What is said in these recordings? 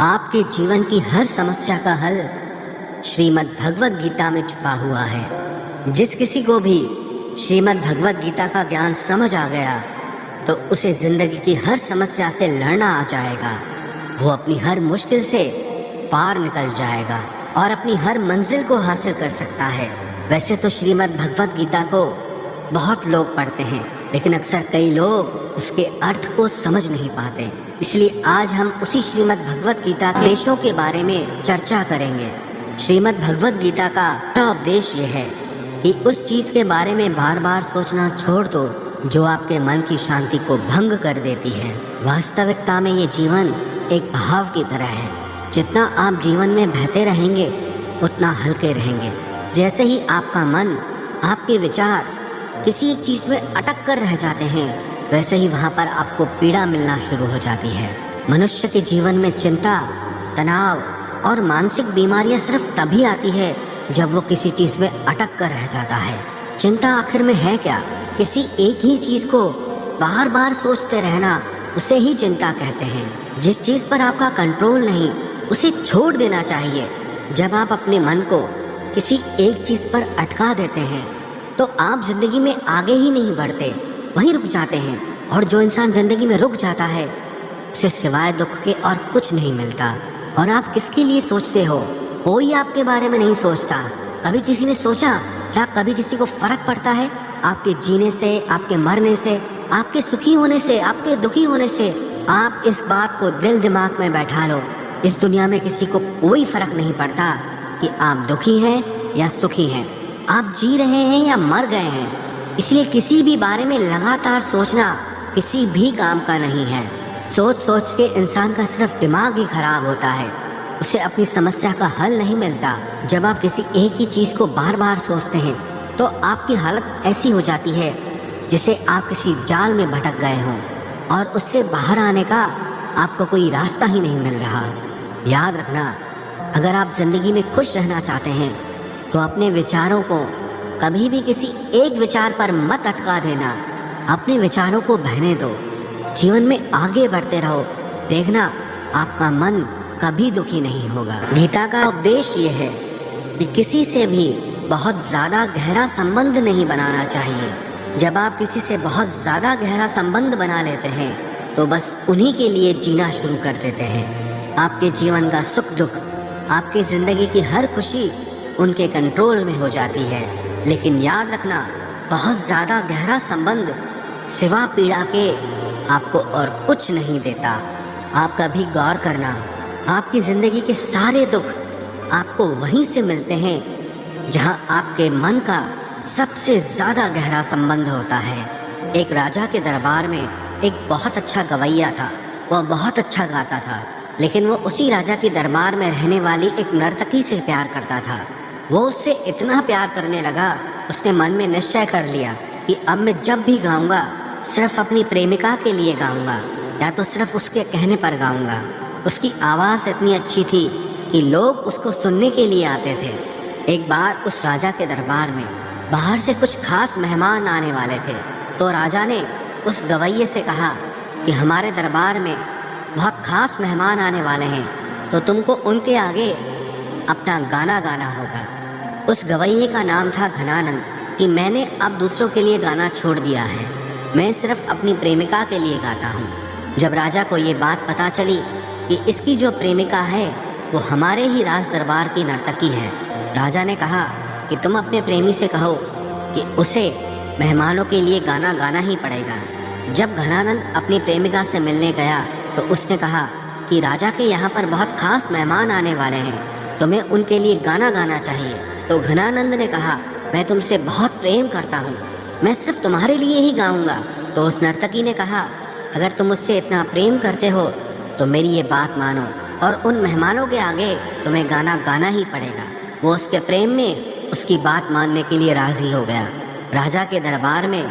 आपके जीवन की हर समस्या का हल श्रीमद् भगवत गीता में छुपा हुआ है। जिस किसी को भी श्रीमद् भगवत गीता का ज्ञान समझ आ गया तो उसे जिंदगी की हर समस्या से लड़ना आ जाएगा। वो अपनी हर मुश्किल से पार निकल जाएगा और अपनी हर मंजिल को हासिल कर सकता है। वैसे तो श्रीमद् भगवत गीता को बहुत लोग पढ़ते हैं, लेकिन अक्सर कई लोग उसके अर्थ को समझ नहीं पाते। इसलिए आज हम उसी श्रीमद् भगवत गीता के उपदेशों के बारे में चर्चा करेंगे। श्रीमद् भगवत गीता का उपदेश ये है कि उस चीज के बारे में बार बार सोचना छोड़ दो जो आपके मन की शांति को भंग कर देती है। वास्तविकता में ये जीवन एक बहाव की तरह है। जितना आप जीवन में बहते रहेंगे उतना हल्के रहेंगे। जैसे ही आपका मन, आपके विचार किसी एक चीज में अटक कर रह जाते हैं, वैसे ही वहाँ पर आपको पीड़ा मिलना शुरू हो जाती है। मनुष्य के जीवन में चिंता, तनाव और मानसिक बीमारियां सिर्फ तभी आती है जब वो किसी चीज में अटक कर रह जाता है। चिंता आखिर में है क्या? किसी एक ही चीज को बार बार सोचते रहना, उसे ही चिंता कहते हैं। जिस चीज पर आपका कंट्रोल नहीं, उसे छोड़ देना चाहिए। जब आप अपने मन को किसी एक चीज पर अटका देते हैं तो आप जिंदगी में आगे ही नहीं बढ़ते, वहीं रुक जाते हैं। और जो इंसान जिंदगी में रुक जाता है उसे सिवाय दुख के और कुछ नहीं मिलता। और आप किसके लिए सोचते हो? कोई आपके बारे में नहीं सोचता। कभी किसी ने सोचा क्या? कभी किसी को फर्क पड़ता है आपके जीने से, आपके मरने से, आपके सुखी होने से, आपके दुखी होने से? आप इस बात को दिल दिमाग में बैठा लो, इस दुनिया में किसी को कोई फर्क नहीं पड़ता कि आप दुखी हैं या सुखी हैं, आप जी रहे हैं या मर गए हैं। इसलिए किसी भी बारे में लगातार सोचना किसी भी काम का नहीं है। सोच सोच के इंसान का सिर्फ दिमाग ही खराब होता है, उसे अपनी समस्या का हल नहीं मिलता। जब आप किसी एक ही चीज़ को बार बार सोचते हैं तो आपकी हालत ऐसी हो जाती है जिसे आप किसी जाल में भटक गए हों और उससे बाहर आने का आपको कोई रास्ता ही नहीं मिल रहा। याद रखना, अगर आप जिंदगी में खुश रहना चाहते हैं तो अपने विचारों को कभी भी किसी एक विचार पर मत अटका देना। अपने विचारों को बहने दो, जीवन में आगे बढ़ते रहो। देखना, आपका मन कभी दुखी नहीं होगा। गीता का उपदेश ये है कि किसी से भी बहुत ज़्यादा गहरा संबंध नहीं बनाना चाहिए। जब आप किसी से बहुत ज़्यादा गहरा संबंध बना लेते हैं तो बस उन्हीं के लिए जीना शुरू कर देते हैं। आपके जीवन का सुख दुख, आपकी ज़िंदगी की हर खुशी उनके कंट्रोल में हो जाती है। लेकिन याद रखना, बहुत ज़्यादा गहरा संबंध सिवा पीड़ा के आपको और कुछ नहीं देता। आप कभी गौर करना, आपकी ज़िंदगी के सारे दुख आपको वहीं से मिलते हैं जहां आपके मन का सबसे ज़्यादा गहरा संबंध होता है। एक राजा के दरबार में एक बहुत अच्छा गवैया था। वह बहुत अच्छा गाता था, लेकिन वो उसी राजा के दरबार में रहने वाली एक नर्तकी से प्यार करता था। वो उससे इतना प्यार करने लगा, उसने मन में निश्चय कर लिया कि अब मैं जब भी गाऊंगा सिर्फ अपनी प्रेमिका के लिए गाऊंगा, या तो सिर्फ उसके कहने पर गाऊंगा। उसकी आवाज़ इतनी अच्छी थी कि लोग उसको सुनने के लिए आते थे। एक बार उस राजा के दरबार में बाहर से कुछ खास मेहमान आने वाले थे, तो राजा ने उस गवैये से कहा कि हमारे दरबार में बहुत खास मेहमान आने वाले हैं, तो तुमको उनके आगे अपना गाना गाना होगा। उस गवैये का नाम था घनानंद। कि मैंने अब दूसरों के लिए गाना छोड़ दिया है, मैं सिर्फ अपनी प्रेमिका के लिए गाता हूँ। जब राजा को ये बात पता चली कि इसकी जो प्रेमिका है वो हमारे ही राज दरबार की नर्तकी है, राजा ने कहा कि तुम अपने प्रेमी से कहो कि उसे मेहमानों के लिए गाना गाना ही पड़ेगा। जब घनानंद अपनी प्रेमिका से मिलने गया तो उसने कहा कि राजा के यहाँ पर बहुत खास मेहमान आने वाले हैं, तुम्हें उनके लिए गाना गाना चाहिए। तो घनानंद ने कहा, मैं तुमसे बहुत प्रेम करता हूँ, मैं सिर्फ तुम्हारे लिए ही गाऊंगा। तो उस नर्तकी ने कहा, अगर तुम मुझसे इतना प्रेम करते हो तो मेरी ये बात मानो और उन मेहमानों के आगे तुम्हें गाना गाना ही पड़ेगा। वो उसके प्रेम में उसकी बात मानने के लिए राजी हो गया। राजा के दरबार में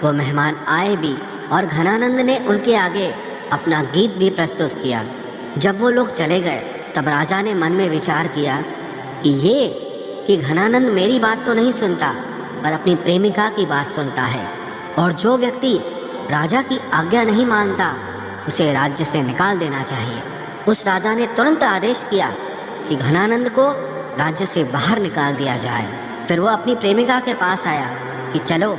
वो मेहमान आए भी और घनानंद ने उनके आगे अपना गीत भी प्रस्तुत किया। जब वो लोग चले गए तब राजा ने मन में विचार किया कि घनानंद मेरी बात तो नहीं सुनता पर अपनी प्रेमिका की बात सुनता है, और जो व्यक्ति राजा की आज्ञा नहीं मानता उसे राज्य से निकाल देना चाहिए। उस राजा ने तुरंत आदेश किया कि घनानंद को राज्य से बाहर निकाल दिया जाए। फिर वो अपनी प्रेमिका के पास आया कि चलो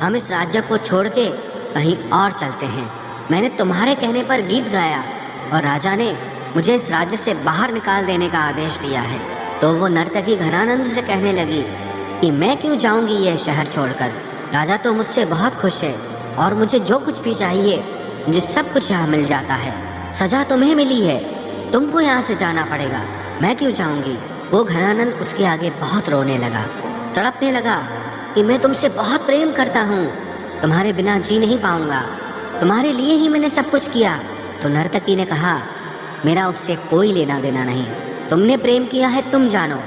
हम इस राज्य को छोड़ के कहीं और चलते हैं। मैंने तुम्हारे कहने पर गीत गाया और राजा ने मुझे इस राज्य से बाहर निकाल देने का आदेश दिया है। तो वो नर्तकी घनानंद से कहने लगी कि मैं क्यों जाऊंगी यह शहर छोड़कर। राजा तो मुझसे बहुत खुश है और मुझे जो कुछ भी चाहिए मुझे सब कुछ यहाँ मिल जाता है। सजा तुम्हें मिली है, तुमको यहाँ से जाना पड़ेगा, मैं क्यों जाऊंगी। वो घनानंद उसके आगे बहुत रोने लगा, तड़पने लगा कि मैं तुमसे बहुत प्रेम करता हूँ, तुम्हारे बिना जी नहीं पाऊंगा, तुम्हारे लिए ही मैंने सब कुछ किया। तो नर्तकी ने कहा मेरा उससे कोई लेना देना नहीं, तुमने प्रेम किया है तुम जानो,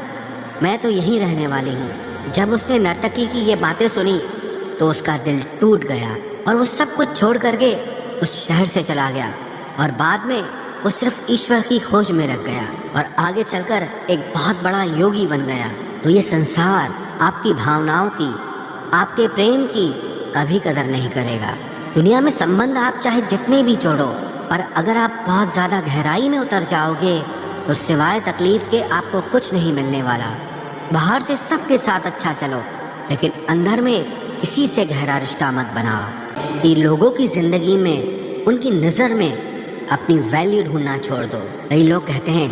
मैं तो यहीं रहने वाली हूँ। जब उसने नर्तकी की ये बातें सुनी तो उसका दिल टूट गया और वो सब कुछ छोड़ करके उस शहर से चला गया और बाद में वो सिर्फ ईश्वर की खोज में लग गया और आगे चलकर एक बहुत बड़ा योगी बन गया। तो ये संसार आपकी भावनाओं की, आपके प्रेम की कभी कदर नहीं करेगा। दुनिया में संबंध आप चाहे जितने भी जोड़ो, पर अगर आप बहुत ज़्यादा गहराई में उतर जाओगे तो सिवाय तकलीफ के आपको कुछ नहीं मिलने वाला। बाहर से सबके साथ अच्छा चलो, लेकिन अंदर में किसी से गहरा रिश्ता मत बनाओ। कि लोगों की ज़िंदगी में, उनकी नज़र में अपनी वैल्यू ढूंढना छोड़ दो। कई लोग कहते हैं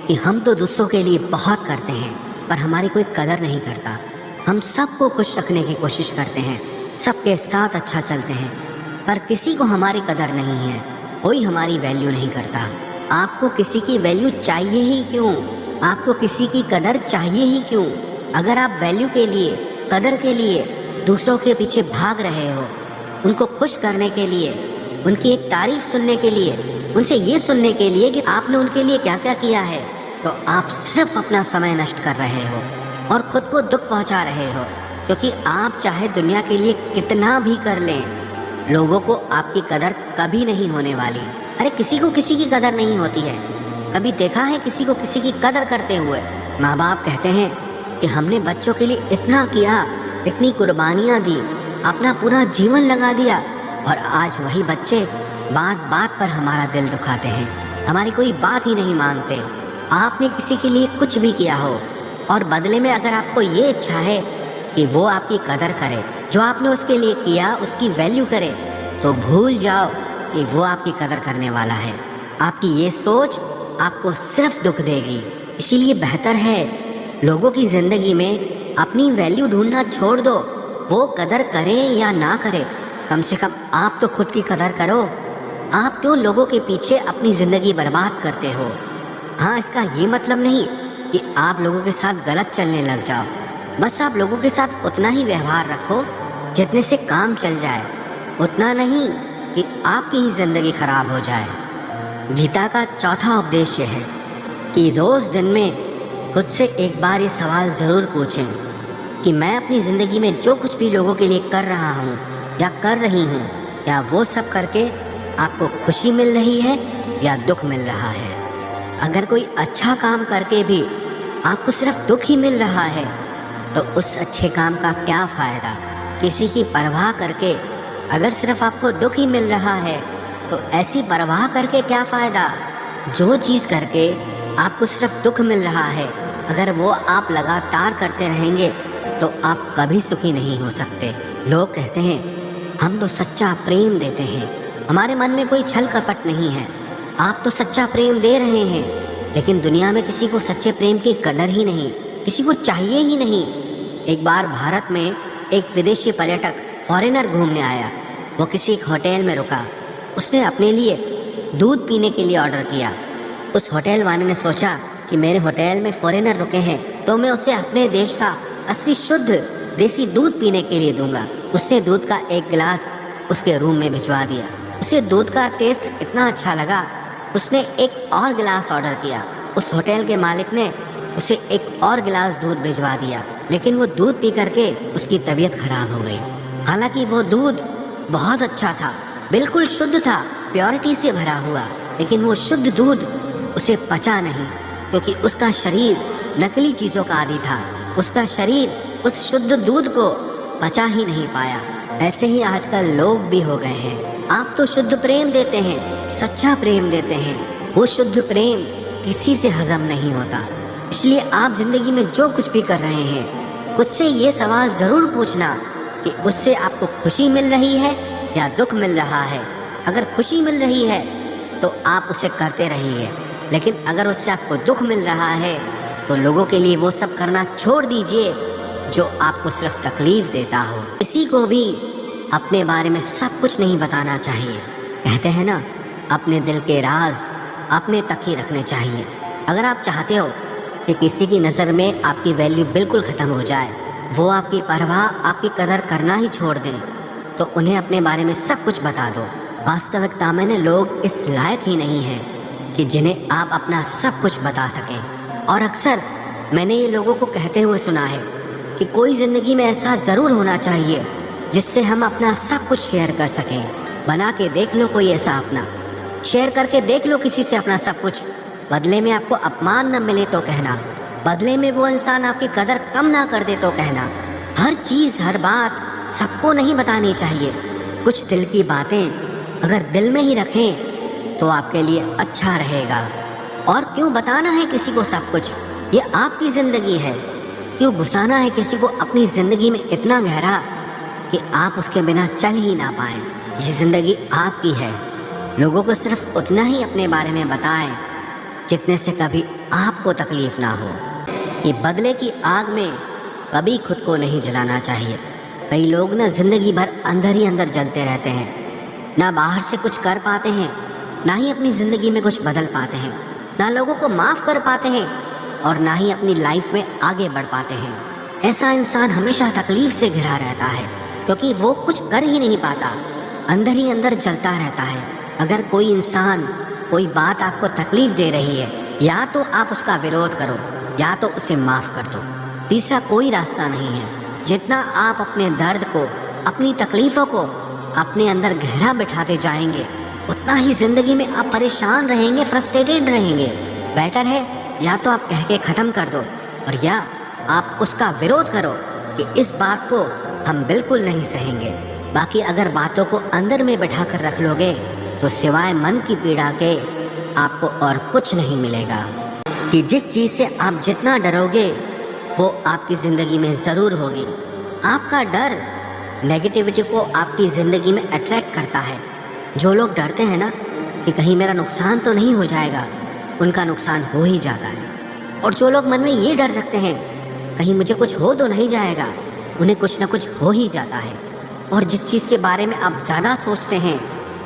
कि हम तो दूसरों के लिए बहुत करते हैं पर हमारी कोई कदर नहीं करता। हम सबको खुश रखने की कोशिश करते हैं, सबके साथ अच्छा चलते हैं, पर किसी को हमारी कदर नहीं है, कोई हमारी वैल्यू नहीं करता। आपको किसी की वैल्यू चाहिए ही क्यों? आपको किसी की कदर चाहिए ही क्यों? अगर आप वैल्यू के लिए, कदर के लिए दूसरों के पीछे भाग रहे हो, उनको खुश करने के लिए, उनकी एक तारीफ सुनने के लिए, उनसे ये सुनने के लिए कि आपने उनके लिए क्या क्या किया है, तो आप सिर्फ अपना समय नष्ट कर रहे हो और खुद को दुख पहुंचा रहे हो। क्योंकि आप चाहे दुनिया के लिए कितना भी कर लें, लोगों को आपकी कदर कभी नहीं होने वाली। अरे किसी को किसी की कदर नहीं होती है। कभी देखा है किसी को किसी की कदर करते हुए? माँ बाप कहते हैं कि हमने बच्चों के लिए इतना किया, इतनी कुर्बानियाँ दी, अपना पूरा जीवन लगा दिया, और आज वही बच्चे बात बात पर हमारा दिल दुखाते हैं, हमारी कोई बात ही नहीं मानते। आपने किसी के लिए कुछ भी किया हो और बदले में अगर आपको ये इच्छा है कि वो आपकी कदर करे, जो आपने उसके लिए किया उसकी वैल्यू करे, तो भूल जाओ कि वो आपकी कदर करने वाला है। आपकी ये सोच आपको सिर्फ दुख देगी। इसीलिए बेहतर है लोगों की ज़िंदगी में अपनी वैल्यू ढूंढना छोड़ दो। वो कदर करे या ना करे, कम से कम आप तो खुद की कदर करो। आप क्यों लोगों के पीछे अपनी ज़िंदगी बर्बाद करते हो? हाँ, इसका ये मतलब नहीं कि आप लोगों के साथ गलत चलने लग जाओ। बस आप लोगों के साथ उतना ही व्यवहार रखो जितने से काम चल जाए, उतना नहीं कि आपकी ही ज़िंदगी खराब हो जाए। गीता का चौथा उपदेश है कि रोज़ दिन में खुद से एक बार ये सवाल ज़रूर पूछें कि मैं अपनी ज़िंदगी में जो कुछ भी लोगों के लिए कर रहा हूँ या कर रही हूँ, क्या वो सब करके आपको खुशी मिल रही है या दुख मिल रहा है? अगर कोई अच्छा काम करके भी आपको सिर्फ दुख ही मिल रहा है तो उस अच्छे काम का क्या फ़ायदा? किसी की परवाह करके अगर सिर्फ आपको दुख ही मिल रहा है तो ऐसी परवाह करके क्या फ़ायदा? जो चीज़ करके आपको सिर्फ दुख मिल रहा है, अगर वो आप लगातार करते रहेंगे तो आप कभी सुखी नहीं हो सकते। लोग कहते हैं हम तो सच्चा प्रेम देते हैं, हमारे मन में कोई छल कपट नहीं है। आप तो सच्चा प्रेम दे रहे हैं, लेकिन दुनिया में किसी को सच्चे प्रेम की कदर ही नहीं, किसी को चाहिए ही नहीं। एक बार भारत में एक विदेशी पर्यटक फॉरेनर घूमने आया। वो किसी एक होटल में रुका। उसने अपने लिए दूध पीने के लिए ऑर्डर किया। उस होटल वाले ने सोचा कि मेरे होटल में फॉरेनर रुके हैं तो मैं उसे अपने देश का असली शुद्ध देसी दूध पीने के लिए दूंगा। उसने दूध का एक गिलास उसके रूम में भिजवा दिया। उसे दूध का टेस्ट इतना अच्छा लगा, उसने एक और गिलास ऑर्डर किया। उस होटल के मालिक ने उसे एक और गिलास दूध भिजवा दिया, लेकिन वो दूध पी करके उसकी तबीयत खराब हो गई। हालांकि वो दूध बहुत अच्छा था, बिल्कुल शुद्ध था, प्योरिटी से भरा हुआ, लेकिन वो शुद्ध दूध उसे पचा नहीं, क्योंकि उसका शरीर नकली चीज़ों का आदी था। उसका शरीर उस शुद्ध दूध को पचा ही नहीं पाया। ऐसे ही आजकल लोग भी हो गए हैं। आप तो शुद्ध प्रेम देते हैं, सच्चा प्रेम देते हैं, वो शुद्ध प्रेम किसी से हजम नहीं होता। इसलिए आप जिंदगी में जो कुछ भी कर रहे हैं, खुद से ये सवाल ज़रूर पूछना कि उससे आपको खुशी मिल रही है या दुख मिल रहा है। अगर खुशी मिल रही है तो आप उसे करते रहिए, लेकिन अगर उससे आपको दुख मिल रहा है तो लोगों के लिए वो सब करना छोड़ दीजिए जो आपको सिर्फ तकलीफ देता हो। किसी को भी अपने बारे में सब कुछ नहीं बताना चाहिए। कहते हैं ना, अपने दिल के राज अपने तक ही रखने चाहिए। अगर आप चाहते हो कि किसी की नज़र में आपकी वैल्यू बिल्कुल ख़त्म हो जाए, वो आपकी परवाह, आपकी कदर करना ही छोड़ दें, तो उन्हें अपने बारे में सब कुछ बता दो। वास्तविकता में लोग इस लायक ही नहीं हैं कि जिन्हें आप अपना सब कुछ बता सकें। और अक्सर मैंने ये लोगों को कहते हुए सुना है कि कोई ज़िंदगी में ऐसा ज़रूर होना चाहिए जिससे हम अपना सब कुछ शेयर कर सकें। बना के देख लो कोई ऐसा अपना, शेयर करके देख लो किसी से अपना सब कुछ। बदले में आपको अपमान न मिले तो कहना, बदले में वो इंसान आपकी कदर कम ना कर दे तो कहना। हर चीज़, हर बात सबको नहीं बतानी चाहिए। कुछ दिल की बातें अगर दिल में ही रखें तो आपके लिए अच्छा रहेगा। और क्यों बताना है किसी को सब कुछ? ये आपकी ज़िंदगी है। क्यों घुसाना है किसी को अपनी ज़िंदगी में इतना गहरा कि आप उसके बिना चल ही ना पाएं? ये ज़िंदगी आपकी है। लोगों को सिर्फ उतना ही अपने बारे में बताएं जितने से कभी आपको तकलीफ ना हो। कि बदले की आग में कभी खुद को नहीं जलाना चाहिए। कई लोग ना ज़िंदगी भर अंदर ही अंदर जलते रहते हैं, ना बाहर से कुछ कर पाते हैं, ना ही अपनी ज़िंदगी में कुछ बदल पाते हैं, ना लोगों को माफ़ कर पाते हैं और ना ही अपनी लाइफ में आगे बढ़ पाते हैं। ऐसा इंसान हमेशा तकलीफ से घिरा रहता है क्योंकि वो कुछ कर ही नहीं पाता, अंदर ही अंदर जलता रहता है। अगर कोई इंसान, कोई बात आपको तकलीफ दे रही है, या तो आप उसका विरोध करो या तो उसे माफ़ कर दो। तीसरा कोई रास्ता नहीं है। जितना आप अपने दर्द को, अपनी तकलीफ़ों को अपने अंदर गहरा बिठाते जाएंगे, उतना ही ज़िंदगी में आप परेशान रहेंगे, फ्रस्ट्रेटेड रहेंगे। बेटर है या तो आप कह के ख़त्म कर दो और या आप उसका विरोध करो कि इस बात को हम बिल्कुल नहीं सहेंगे। बाकी अगर बातों को अंदर में बिठा कर रख लोगे तो सिवाय मन की पीड़ा के आपको और कुछ नहीं मिलेगा। कि जिस चीज़ से आप जितना डरोगे वो आपकी ज़िंदगी में ज़रूर होगी। आपका डर नेगेटिविटी को आपकी ज़िंदगी में अट्रैक्ट करता है। जो लोग डरते हैं ना कि कहीं मेरा नुकसान तो नहीं हो जाएगा, उनका नुकसान हो ही जाता है। और जो लोग मन में ये डर रखते हैं कहीं मुझे कुछ हो तो नहीं जाएगा, उन्हें कुछ ना कुछ हो ही जाता है। और जिस चीज़ के बारे में आप ज़्यादा सोचते हैं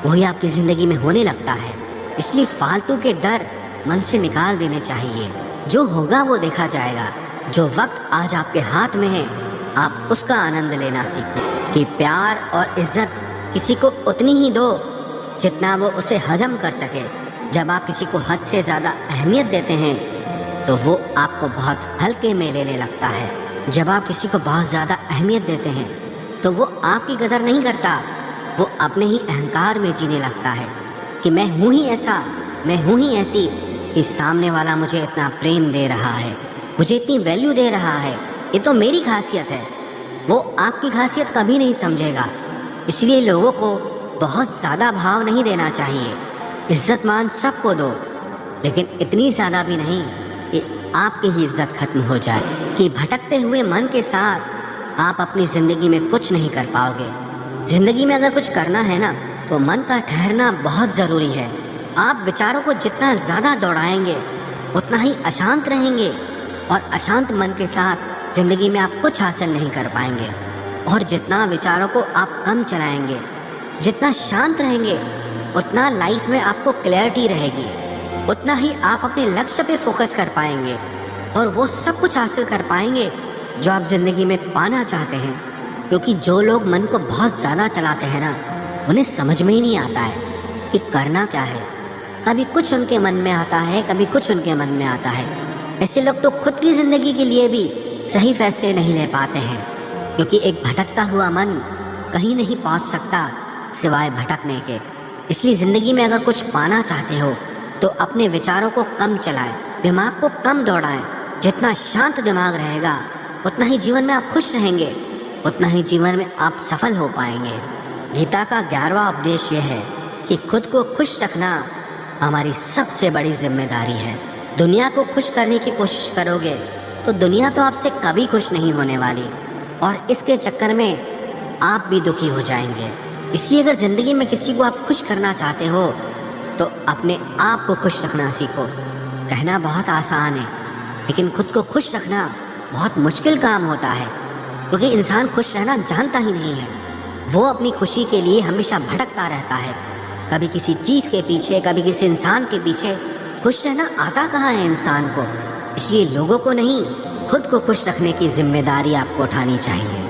वही आपकी ज़िंदगी में होने लगता है। इसलिए फालतू के डर मन से निकाल देने चाहिए। जो होगा वो देखा जाएगा। जो वक्त आज आपके हाथ में है आप उसका आनंद लेना सीखो। कि प्यार और इज्जत किसी को उतनी ही दो जितना वो उसे हजम कर सके। जब आप किसी को हद से ज़्यादा अहमियत देते हैं तो वो आपको बहुत हल्के में लेने लगता है। जब आप किसी को बहुत ज़्यादा अहमियत देते हैं तो वो आपकी कदर नहीं करता, वो अपने ही अहंकार में जीने लगता है कि मैं हूँ ही ऐसा, मैं हूँ ही ऐसी कि सामने वाला मुझे इतना प्रेम दे रहा है, मुझे इतनी वैल्यू दे रहा है, ये तो मेरी खासियत है। वो आपकी खासियत कभी नहीं समझेगा। इसलिए लोगों को बहुत ज़्यादा भाव नहीं देना चाहिए। इज्जत मान सबको दो, लेकिन इतनी ज़्यादा भी नहीं कि आपकी ही इज्जत खत्म हो जाए। कि भटकते हुए मन के साथ आप अपनी ज़िंदगी में कुछ नहीं कर पाओगे। ज़िंदगी में अगर कुछ करना है ना तो मन का ठहरना बहुत ज़रूरी है। आप विचारों को जितना ज़्यादा दौड़ाएंगे उतना ही अशांत रहेंगे और अशांत मन के साथ ज़िंदगी में आप कुछ हासिल नहीं कर पाएंगे। और जितना विचारों को आप कम चलाएंगे, जितना शांत रहेंगे, उतना लाइफ में आपको क्लैरिटी रहेगी, उतना ही आप अपने लक्ष्य पे फोकस कर पाएंगे और वो सब कुछ हासिल कर पाएंगे जो आप ज़िंदगी में पाना चाहते हैं। क्योंकि जो लोग मन को बहुत ज़्यादा चलाते हैं ना, उन्हें समझ में ही नहीं आता है कि करना क्या है। कभी कुछ उनके मन में आता है, कभी कुछ उनके मन में आता है। ऐसे लोग तो खुद की ज़िंदगी के लिए भी सही फैसले नहीं ले पाते हैं, क्योंकि एक भटकता हुआ मन कहीं नहीं पहुंच सकता सिवाय भटकने के। इसलिए ज़िंदगी में अगर कुछ पाना चाहते हो तो अपने विचारों को कम चलाएं, दिमाग को कम दौड़ाएं। जितना शांत दिमाग रहेगा उतना ही जीवन में आप खुश रहेंगे, उतना ही जीवन में आप सफल हो पाएंगे। गीता का 11वां उपदेश यह है कि खुद को खुश रखना हमारी सबसे बड़ी जिम्मेदारी है। दुनिया को खुश करने की कोशिश करोगे तो दुनिया तो आपसे कभी खुश नहीं होने वाली, और इसके चक्कर में आप भी दुखी हो जाएंगे। इसलिए अगर ज़िंदगी में किसी को आप खुश करना चाहते हो तो अपने आप को खुश रखना सीखो। कहना बहुत आसान है, लेकिन खुद को खुश रखना बहुत मुश्किल काम होता है, क्योंकि इंसान खुश रहना जानता ही नहीं है। वो अपनी खुशी के लिए हमेशा भटकता रहता है, कभी किसी चीज़ के पीछे, कभी किसी इंसान के पीछे। खुश रहना आता कहाँ है इंसान को? इसलिए लोगों को नहीं, खुद को खुश रखने की जिम्मेदारी आपको उठानी चाहिए।